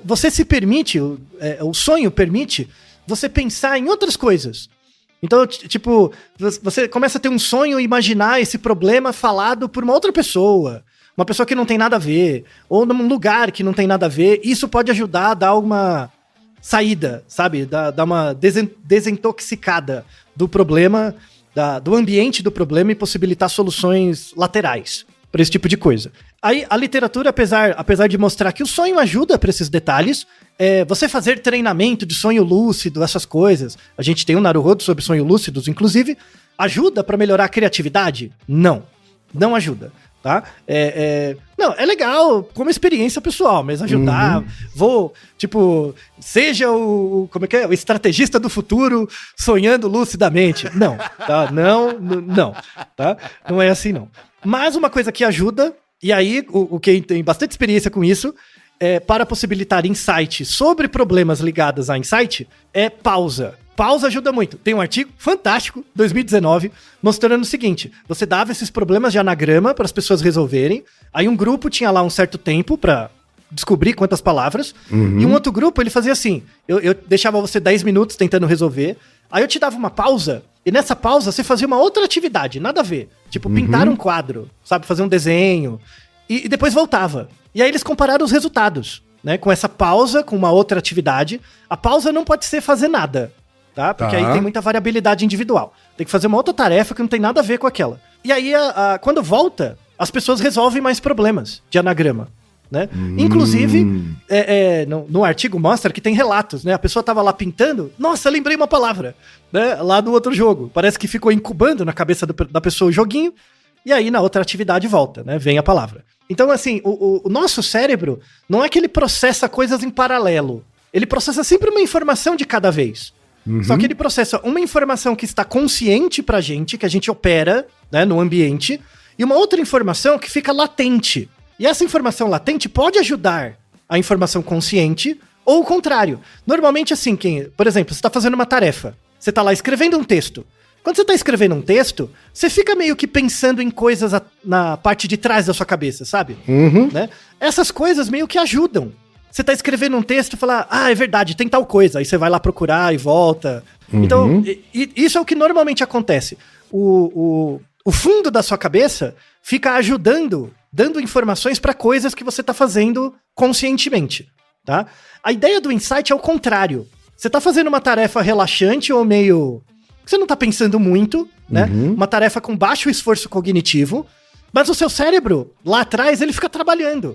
você se permite, o sonho permite você pensar em outras coisas. Então, tipo, você começa a ter um sonho e imaginar esse problema falado por uma outra pessoa, uma pessoa que não tem nada a ver, ou num lugar que não tem nada a ver. Isso pode ajudar a dar uma saída, sabe? Dar uma desintoxicada do problema, do ambiente do problema e possibilitar soluções laterais para esse tipo de coisa. Aí a literatura, apesar de mostrar que o sonho ajuda para esses detalhes, você fazer treinamento de sonho lúcido, essas coisas, a gente tem um Naruhodo sobre sonhos lúcidos, inclusive, ajuda para melhorar a criatividade? Não ajuda, tá? Não, é legal como experiência pessoal, mas ajudar, seja o estrategista do futuro sonhando lucidamente. Não, tá? Não, tá? Não é assim, não. Mas uma coisa que ajuda, e aí o quem tem bastante experiência com isso, para possibilitar insight sobre problemas ligados a insight, é pausa. Pausa ajuda muito. Tem um artigo fantástico, 2019, mostrando o seguinte: você dava esses problemas de anagrama para as pessoas resolverem, aí um grupo tinha lá um certo tempo para descobrir quantas palavras, e um outro grupo ele fazia assim, eu deixava você 10 minutos tentando resolver, aí eu te dava uma pausa, e nessa pausa você fazia uma outra atividade, nada a ver, tipo pintar um quadro, sabe, fazer um desenho, e depois voltava. E aí eles compararam os resultados, né, com essa pausa, com uma outra atividade. A pausa não pode ser fazer nada, tá? Porque aí tem muita variabilidade individual. Tem que fazer uma outra tarefa que não tem nada a ver com aquela. E aí, quando volta, as pessoas resolvem mais problemas de anagrama, né? Inclusive, no artigo mostra que tem relatos, né? A pessoa tava lá pintando, nossa, lembrei uma palavra, né? Lá no outro jogo. Parece que ficou incubando na cabeça da pessoa o joguinho, e aí na outra atividade volta, né? Vem a palavra. Então, assim, o nosso cérebro não é que ele processa coisas em paralelo. Ele processa sempre uma informação de cada vez. Só que ele processa uma informação que está consciente pra gente, que a gente opera, né, no ambiente, e uma outra informação que fica latente. E essa informação latente pode ajudar a informação consciente, ou o contrário. Normalmente, assim, por exemplo, você está fazendo uma tarefa, você está lá escrevendo um texto. Quando você está escrevendo um texto, você fica meio que pensando em coisas na parte de trás da sua cabeça, sabe? Né? Essas coisas meio que ajudam. Você tá escrevendo um texto e fala, é verdade, tem tal coisa. Aí você vai lá procurar e volta. Então, isso é o que normalmente acontece. O fundo da sua cabeça fica ajudando, dando informações para coisas que você tá fazendo conscientemente, tá? A ideia do insight é o contrário. Você tá fazendo uma tarefa relaxante ou meio... Você não tá pensando muito, né? Uma tarefa com baixo esforço cognitivo, mas o seu cérebro, lá atrás, ele fica trabalhando.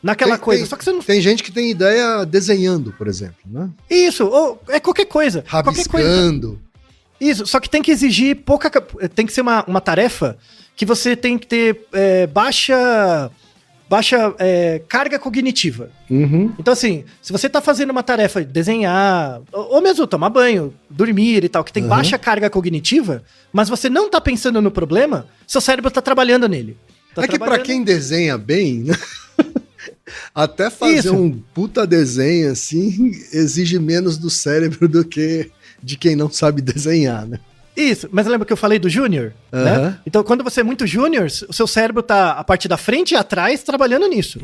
naquela coisa. Só que você não... Tem gente que tem ideia desenhando, por exemplo, né? Isso, ou é qualquer coisa. Rabiscando. Qualquer coisa. Isso, só que tem que exigir pouca... Tem que ser uma tarefa que você tem que ter baixa carga cognitiva. Então, assim, se você tá fazendo uma tarefa, desenhar, ou mesmo tomar banho, dormir e tal, que tem baixa carga cognitiva, mas você não tá pensando no problema, seu cérebro tá trabalhando nele. É que pra quem desenha bem, né? Até fazer um puta desenho, assim, exige menos do cérebro do que de quem não sabe desenhar, né? Isso, mas lembra que eu falei do júnior? Né? Então, quando você é muito júnior, o seu cérebro tá a parte da frente e atrás trabalhando nisso.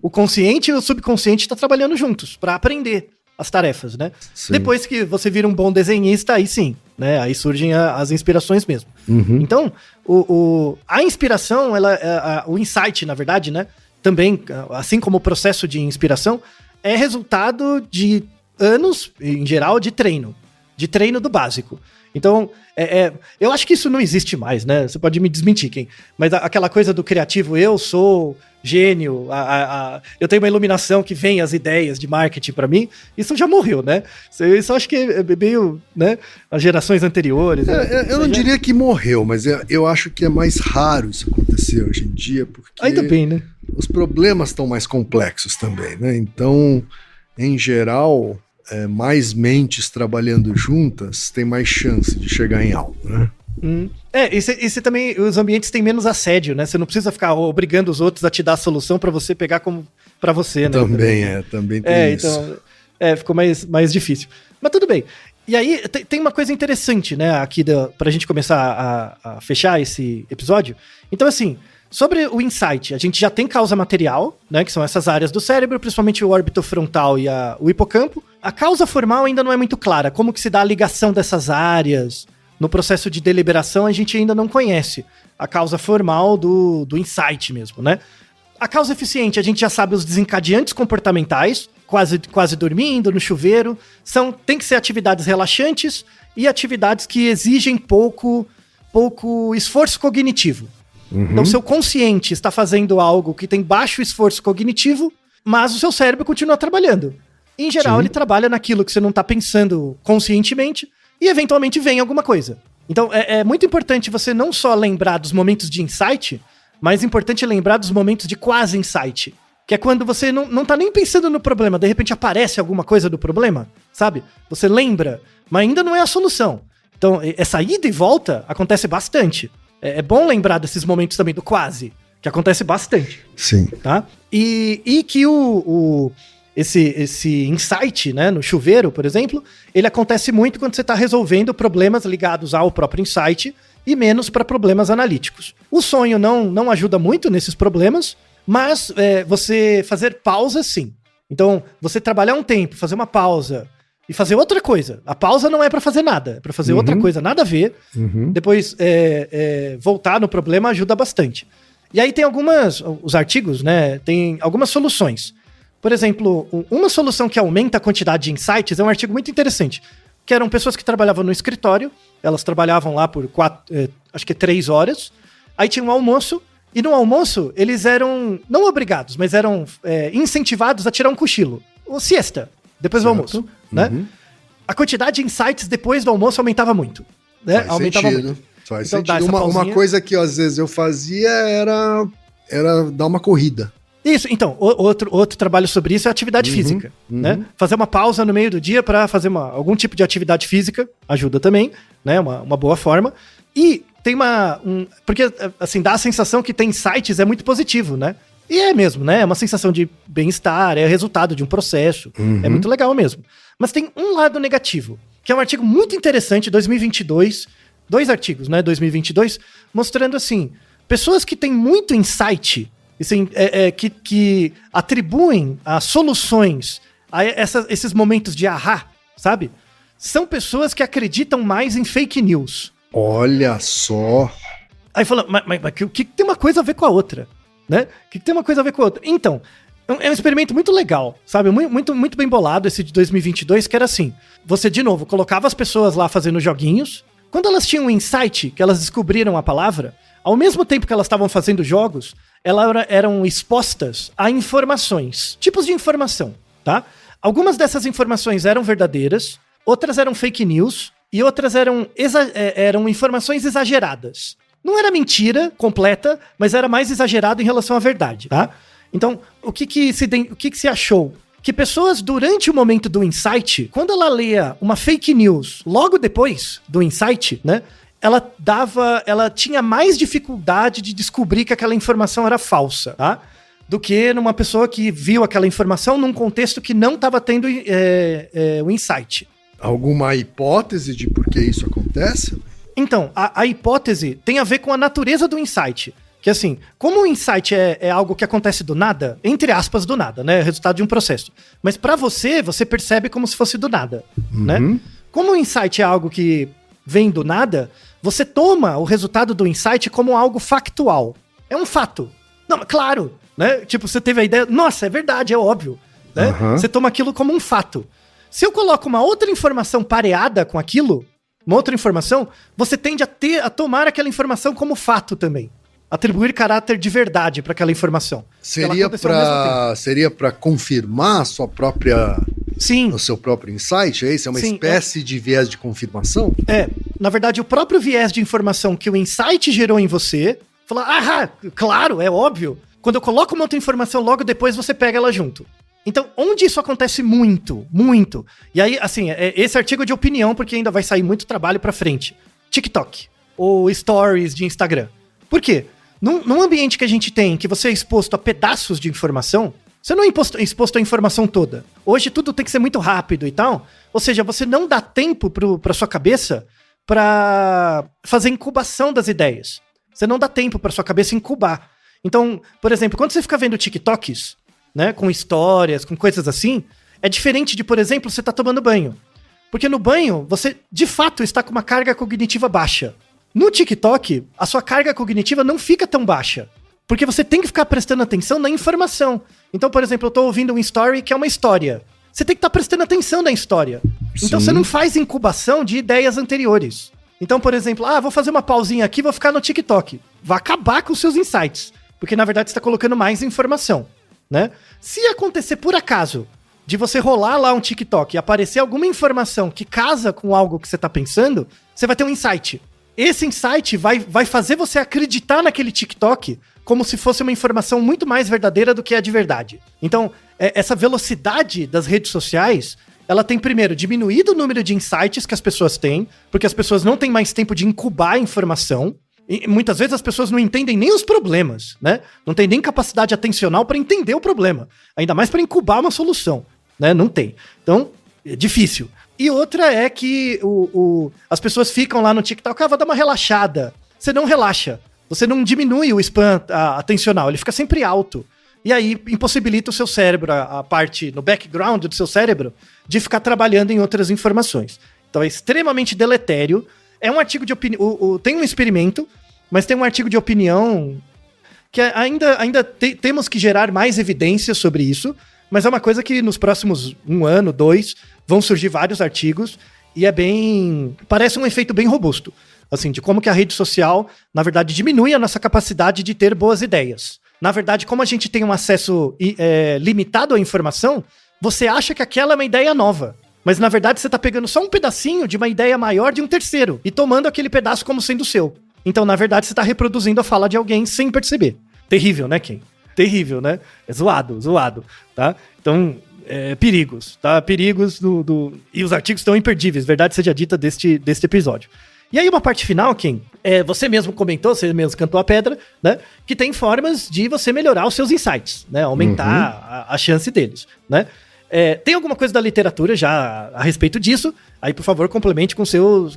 O consciente e o subconsciente tá trabalhando juntos para aprender as tarefas, né? Sim. Depois que você vira um bom desenhista, aí sim, né? Aí surgem as inspirações mesmo. Então, a inspiração, o insight, na verdade, né? Também, assim como o processo de inspiração, é resultado de anos, em geral, de treino do básico. Então, eu acho que isso não existe mais, né? Você pode me desmentir, mas aquela coisa do criativo, eu sou gênio, eu tenho uma iluminação que vem as ideias de marketing pra mim, isso já morreu, né? Isso acho que é meio, né, as gerações anteriores. Eu não diria que morreu, mas eu acho que é mais raro isso acontecer hoje em dia, porque ainda bem, né? Os problemas estão mais complexos também, né? Então, em geral... mais mentes trabalhando juntas tem mais chance de chegar em algo, né? E também, os ambientes têm menos assédio, né? Você não precisa ficar obrigando os outros a te dar a solução pra você pegar como pra você, né? Também tem isso. Então, ficou mais difícil. Mas tudo bem. E aí, tem uma coisa interessante, né, aqui pra gente começar a fechar esse episódio. Então, assim, sobre o insight, a gente já tem causa material, né, que são essas áreas do cérebro, principalmente o órbito frontal e o hipocampo. A causa formal ainda não é muito clara. Como que se dá a ligação dessas áreas? No processo de deliberação, a gente ainda não conhece a causa formal do insight mesmo, né? A causa eficiente, a gente já sabe os desencadeantes comportamentais, quase dormindo, no chuveiro. Tem que ser atividades relaxantes e atividades que exigem pouco esforço cognitivo. Então, seu consciente está fazendo algo que tem baixo esforço cognitivo, mas o seu cérebro continua trabalhando. Em geral, ele trabalha naquilo que você não está pensando conscientemente e, eventualmente, vem alguma coisa. Então, é muito importante você não só lembrar dos momentos de insight, mas é importante lembrar dos momentos de quase insight, que é quando você não está nem pensando no problema, de repente aparece alguma coisa do problema, sabe? Você lembra, mas ainda não é a solução. Então, essa ida e volta acontece bastante. É bom lembrar desses momentos também do quase, que acontece bastante. Sim. Tá? E que esse insight, né, no chuveiro, por exemplo, ele acontece muito quando você está resolvendo problemas ligados ao próprio insight e menos para problemas analíticos. O sonho não ajuda muito nesses problemas, mas você fazer pausa, sim. Então, você trabalhar um tempo, fazer uma pausa e fazer outra coisa. A pausa não é para fazer nada, é para fazer outra coisa, nada a ver. Depois, voltar no problema ajuda bastante. E aí tem os artigos, né, tem algumas soluções. Por exemplo, uma solução que aumenta a quantidade de insights é um artigo muito interessante, que eram pessoas que trabalhavam no escritório, elas trabalhavam lá por 3 horas, aí tinha um almoço, e no almoço eles eram, não obrigados, mas eram incentivados a tirar um cochilo, ou siesta, depois do almoço, né? A quantidade de insights depois do almoço aumentava muito, né? Aumentava muito. Faz sentido. Uma coisa que às vezes eu fazia era dar uma corrida. Isso, então, outro trabalho sobre isso é atividade física, né? Fazer uma pausa no meio do dia para fazer algum tipo de atividade física ajuda também, né? Uma boa forma. E tem porque, assim, dá a sensação que tem insights é muito positivo, né? E é mesmo, né? É uma sensação de bem-estar, é resultado de um processo, é muito legal mesmo. Mas tem um lado negativo, que é um artigo muito interessante, 2022, 2 artigos, né? 2022, mostrando, assim, pessoas que têm muito insight... Assim, que atribuem as soluções a esses momentos de ahá, sabe? São pessoas que acreditam mais em fake news. Olha só! Aí fala, mas o que tem uma coisa a ver com a outra? Né? O que tem uma coisa a ver com a outra? Então, é um experimento muito legal, sabe? Muito, muito bem bolado esse de 2022, que era assim. Você, de novo, colocava as pessoas lá fazendo joguinhos. Quando elas tinham um insight, que elas descobriram a palavra, ao mesmo tempo que elas estavam fazendo jogos, eram expostas a informações, tipos de informação, tá? Algumas dessas informações eram verdadeiras, outras eram fake news e outras eram informações exageradas. Não era mentira completa, mas era mais exagerado em relação à verdade, tá? Então, o que se achou? Que pessoas, durante o momento do insight, quando ela lia uma fake news logo depois do insight, né? Ela tinha mais dificuldade de descobrir que aquela informação era falsa, tá? Do que numa pessoa que viu aquela informação num contexto que não estava tendo o insight. Alguma hipótese de por que isso acontece? Então, a hipótese tem a ver com a natureza do insight. Que assim, como o insight é algo que acontece do nada, entre aspas, do nada, né? Resultado de um processo. Mas pra você percebe como se fosse do nada, né? Como o insight é algo que vem do nada, você toma o resultado do insight como algo factual. É um fato. Não, claro, né? Tipo, você teve a ideia, nossa, é verdade, é óbvio. Né? Você toma aquilo como um fato. Se eu coloco uma outra informação pareada com aquilo, uma outra informação, você tende a tomar aquela informação como fato também. Atribuir caráter de verdade para aquela informação. Seria para confirmar a sua própria... Sim. O seu próprio insight, é isso? É uma espécie de viés de confirmação? Na verdade, o próprio viés de informação que o insight gerou em você, fala, claro, é óbvio. Quando eu coloco uma outra informação, logo depois você pega ela junto. Então, onde isso acontece muito, muito, e aí, assim, esse artigo é de opinião, porque ainda vai sair muito trabalho pra frente. TikTok, ou stories de Instagram. Por quê? Num ambiente que a gente tem, que você é exposto a pedaços de informação, você não é exposto à informação toda. Hoje tudo tem que ser muito rápido e tal. Ou seja, você não dá tempo pra sua cabeça pra fazer incubação das ideias. Você não dá tempo pra sua cabeça incubar. Então, por exemplo, quando você fica vendo TikToks, né, com histórias, com coisas assim, é diferente de, por exemplo, você tá tomando banho. Porque no banho, você, de fato, está com uma carga cognitiva baixa. No TikTok, a sua carga cognitiva não fica tão baixa. Porque você tem que ficar prestando atenção na informação. Então, por exemplo, eu tô ouvindo um story que é uma história. Você tem que estar prestando atenção na história. Sim. Então você não faz incubação de ideias anteriores. Então, por exemplo, vou fazer uma pausinha aqui, vou ficar no TikTok. Vai acabar com os seus insights. Porque, na verdade, você está colocando mais informação, né? Se acontecer, por acaso, de você rolar lá um TikTok e aparecer alguma informação que casa com algo que você está pensando, você vai ter um insight. Esse insight vai fazer você acreditar naquele TikTok como se fosse uma informação muito mais verdadeira do que é de verdade. Então, essa velocidade das redes sociais, ela tem, primeiro, diminuído o número de insights que as pessoas têm, porque as pessoas não têm mais tempo de incubar a informação, e muitas vezes as pessoas não entendem nem os problemas, né? Não tem nem capacidade atencional para entender o problema, ainda mais para incubar uma solução, né? Não tem. Então, é difícil. E outra é que as pessoas ficam lá no TikTok, vou dar uma relaxada. Você não relaxa. Você não diminui o spam atencional, ele fica sempre alto. E aí impossibilita o seu cérebro, a parte no background do seu cérebro, de ficar trabalhando em outras informações. Então é extremamente deletério. É um artigo de opinião. Tem um experimento, mas tem um artigo de opinião que ainda temos que gerar mais evidências sobre isso. Mas é uma coisa que nos próximos 1 ano, 2, vão surgir vários artigos. E parece um efeito bem robusto. Assim, de como que a rede social, na verdade, diminui a nossa capacidade de ter boas ideias. Na verdade, como a gente tem um acesso limitado à informação, você acha que aquela é uma ideia nova. Mas, na verdade, você está pegando só um pedacinho de uma ideia maior de um terceiro e tomando aquele pedaço como sendo seu. Então, na verdade, você está reproduzindo a fala de alguém sem perceber. Terrível, né, Ken? Terrível, né? É zoado, tá? Então, perigos, tá? Perigos E os artigos estão imperdíveis, verdade seja dita deste episódio. E aí uma parte final, Ken, você mesmo comentou, você mesmo cantou a pedra, né? Que tem formas de você melhorar os seus insights, né? Aumentar a chance deles, né? Tem alguma coisa da literatura já a respeito disso, aí por favor complemente com seus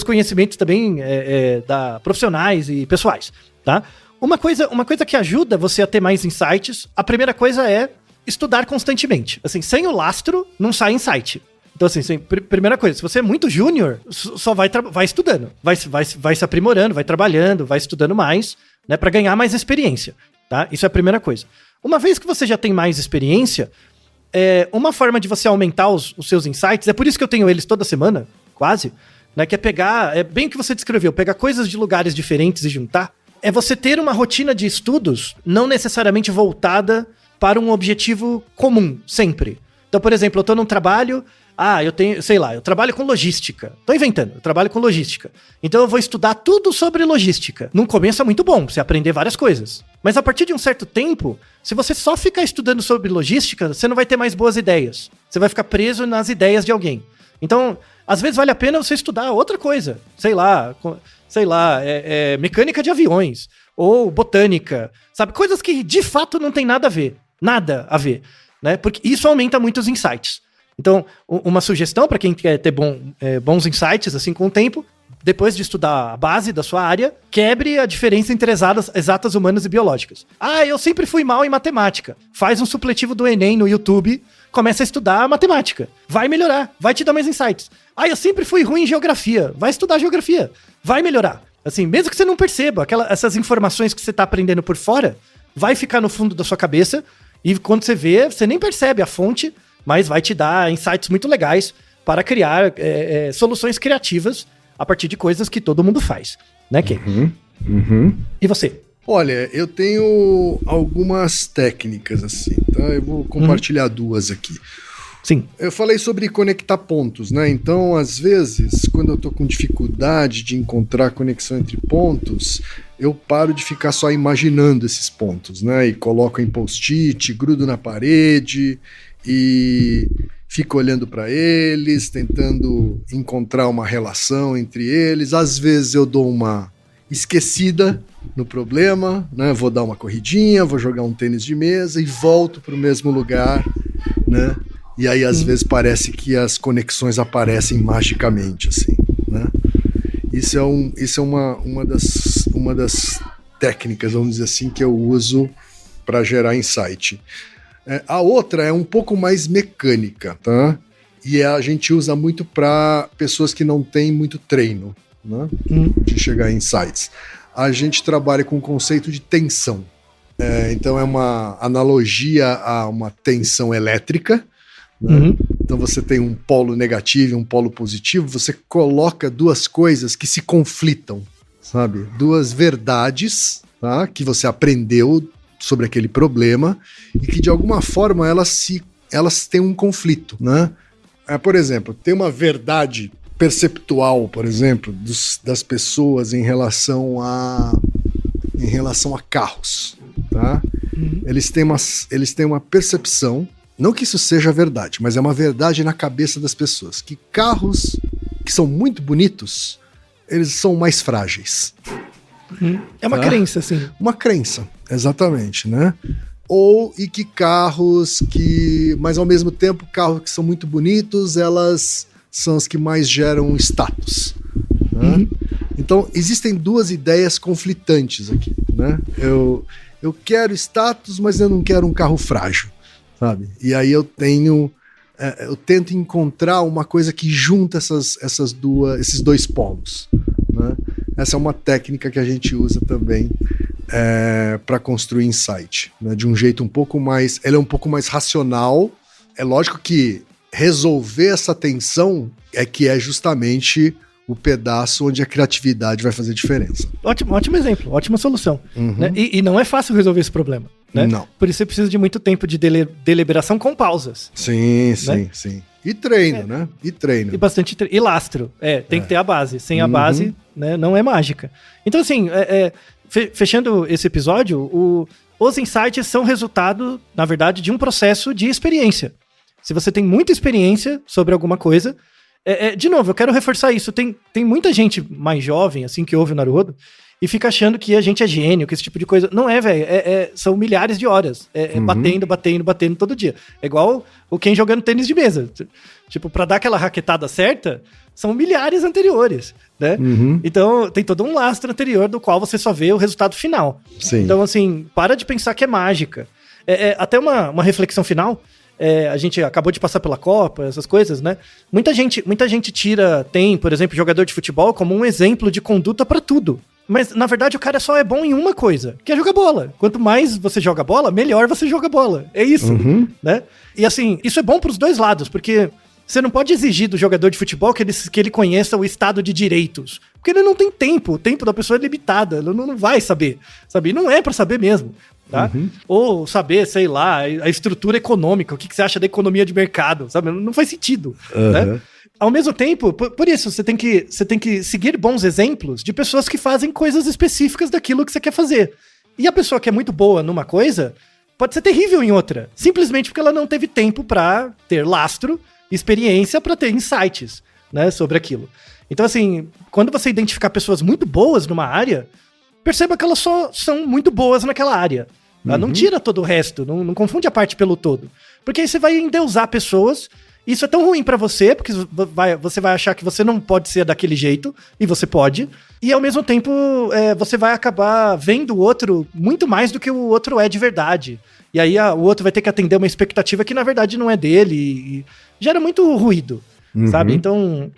conhecimentos também profissionais e pessoais, tá? Uma coisa que ajuda você a ter mais insights, a primeira coisa é estudar constantemente. Assim, sem o lastro, não sai insight. Então, assim, primeira coisa, se você é muito júnior, só vai estudando. Vai se aprimorando, vai trabalhando, vai estudando mais, né, para ganhar mais experiência, tá? Isso é a primeira coisa. Uma vez que você já tem mais experiência, uma forma de você aumentar os seus insights, é por isso que eu tenho eles toda semana, quase, né, que é pegar, bem o que você descreveu, pegar coisas de lugares diferentes e juntar. é você ter uma rotina de estudos não necessariamente voltada para um objetivo comum, sempre. Então, por exemplo, eu tô num trabalho, eu trabalho com logística. Tô inventando, eu trabalho com logística. Então eu vou estudar tudo sobre logística. No começo é muito bom, você aprender várias coisas. Mas a partir de um certo tempo, se você só ficar estudando sobre logística, você não vai ter mais boas ideias. Você vai ficar preso nas ideias de alguém. Então, às vezes vale a pena você estudar outra coisa. Mecânica de aviões, ou botânica, sabe? Coisas que de fato não tem nada a ver, né? Porque isso aumenta muito os insights. Então, uma sugestão para quem quer ter bons insights assim com o tempo, depois de estudar a base da sua área, quebre a diferença entre exatas humanas e biológicas. Eu sempre fui mal em matemática. Faz um supletivo do Enem no YouTube, começa a estudar matemática. Vai melhorar, vai te dar mais insights. Eu sempre fui ruim em geografia. Vai estudar geografia, vai melhorar. Assim, mesmo que você não perceba, essas informações que você está aprendendo por fora, vai ficar no fundo da sua cabeça, e quando você vê, você nem percebe a fonte, mas vai te dar insights muito legais para criar soluções criativas a partir de coisas que todo mundo faz, né, Ken? E você? Olha, eu tenho algumas técnicas assim, tá? Eu vou compartilhar duas aqui. Sim. Eu falei sobre conectar pontos, né? Então, às vezes, quando eu tô com dificuldade de encontrar conexão entre pontos, eu paro de ficar só imaginando esses pontos, né? E coloco em post-it, grudo na parede e fico olhando para eles, tentando encontrar uma relação entre eles. Às vezes eu dou uma esquecida no problema, né? Vou dar uma corridinha, vou jogar um tênis de mesa e volto para o mesmo lugar, né? E aí às vezes parece que as conexões aparecem magicamente, assim, né? Isso é uma das técnicas, vamos dizer assim, que eu uso para gerar insight. A outra é um pouco mais mecânica, tá? E a gente usa muito para pessoas que não têm muito treino, né? De chegar em insights. A gente trabalha com o conceito de tensão. Então é uma analogia a uma tensão elétrica, né? Então você tem um polo negativo e um polo positivo, você coloca duas coisas que se conflitam, sabe? Duas verdades, tá? Que você aprendeu sobre aquele problema e que de alguma forma elas têm um conflito, né? Por exemplo, tem uma verdade perceptual, por exemplo, das pessoas em relação a carros, tá? Eles têm uma percepção, não que isso seja verdade, mas é uma verdade na cabeça das pessoas, que carros que são muito bonitos, eles são mais frágeis. É uma crença, assim. Uma crença, exatamente, né? E que carros mas ao mesmo tempo, carros que são muito bonitos, elas são as que mais geram status, né? Então, existem duas ideias conflitantes aqui, né? Eu quero status, mas eu não quero um carro frágil, sabe? E aí eu tento encontrar uma coisa que junta esses dois polos, né? Essa é uma técnica que a gente usa também para construir insight, né? De um jeito um pouco mais... Ela é um pouco mais racional. É lógico que resolver essa tensão é justamente o pedaço onde a criatividade vai fazer diferença. Ótimo exemplo, ótima solução. Né? E não é fácil resolver esse problema, né? Não. Por isso você precisa de muito tempo de deliberação com pausas. Sim. E treino, né? E bastante treino. E lastro. Tem que ter a base. Sem a base, né, não é mágica. Então, assim, fechando esse episódio, os insights são resultado, na verdade, de um processo de experiência. Se você tem muita experiência sobre alguma coisa... de novo, eu quero reforçar isso. Tem muita gente mais jovem, assim, que ouve o Naruhodo e fica achando que a gente é gênio, que esse tipo de coisa... Não é, velho. São milhares de horas. Batendo todo dia. É igual o Ken jogando tênis de mesa. Tipo, pra dar aquela raquetada certa, são milhares anteriores, né? Então, tem todo um lastro anterior do qual você só vê o resultado final. Sim. Então, assim, para de pensar que é mágica. Até uma reflexão final... a gente acabou de passar pela Copa, essas coisas, né? Muita gente tem, por exemplo, jogador de futebol como um exemplo de conduta pra tudo. Mas, na verdade, o cara só é bom em uma coisa, que é jogar bola. Quanto mais você joga bola, melhor você joga bola. É isso, né? E, assim, isso é bom pros dois lados, porque você não pode exigir do jogador de futebol que ele conheça o Estado de Direitos, Porque ele não tem tempo. O tempo da pessoa é limitado. Ele não vai saber. Sabe? E não é pra saber mesmo. Tá? Ou saber, sei lá, a estrutura econômica. O que você acha da economia de mercado. Sabe? Não faz sentido. Né? Ao mesmo tempo, por isso, você tem que seguir bons exemplos de pessoas que fazem coisas específicas daquilo que você quer fazer. E a pessoa que é muito boa numa coisa pode ser terrível em outra. Simplesmente porque ela não teve tempo pra ter lastro, experiência, pra ter insights, né, sobre aquilo. Então, assim, quando você identificar pessoas muito boas numa área, perceba que elas só são muito boas naquela área. Tá? Não tira todo o resto, não confunde a parte pelo todo. Porque aí você vai endeusar pessoas. Isso é tão ruim pra você, porque você vai achar que você não pode ser daquele jeito, e você pode. E ao mesmo tempo, você vai acabar vendo o outro muito mais do que o outro é de verdade. E aí o outro vai ter que atender uma expectativa que na verdade não é dele, e gera muito ruído, sabe? Então,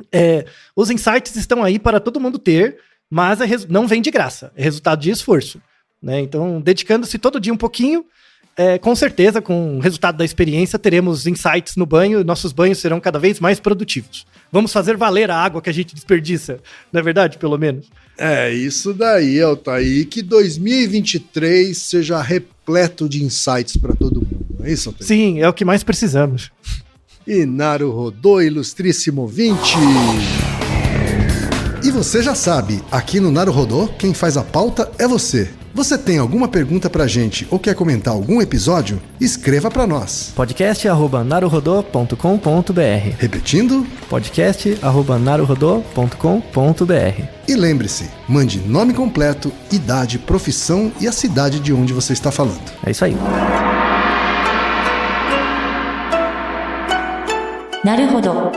os insights estão aí para todo mundo ter, mas não vem de graça, é resultado de esforço, né? Então, dedicando-se todo dia um pouquinho, com certeza, com o resultado da experiência, teremos insights no banho e nossos banhos serão cada vez mais produtivos. Vamos fazer valer a água que a gente desperdiça, não é verdade, pelo menos? É isso daí, Altair. Que 2023 seja repleto de insights para todo mundo, não é isso, Altair? Sim, é o que mais precisamos. E Naruhodô, ilustríssimo ouvinte! E você já sabe, aqui no Naruhodô, quem faz a pauta é você. Você tem alguma pergunta pra gente ou quer comentar algum episódio? Escreva pra nós. podcast@naruhodô.com.br. Repetindo? podcast@naruhodô.com.br. E lembre-se, mande nome completo, idade, profissão e a cidade de onde você está falando. É isso aí. なるほど。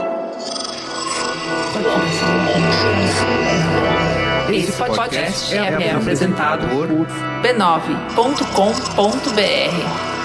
Esse podcast é apresentado por b9.com.br.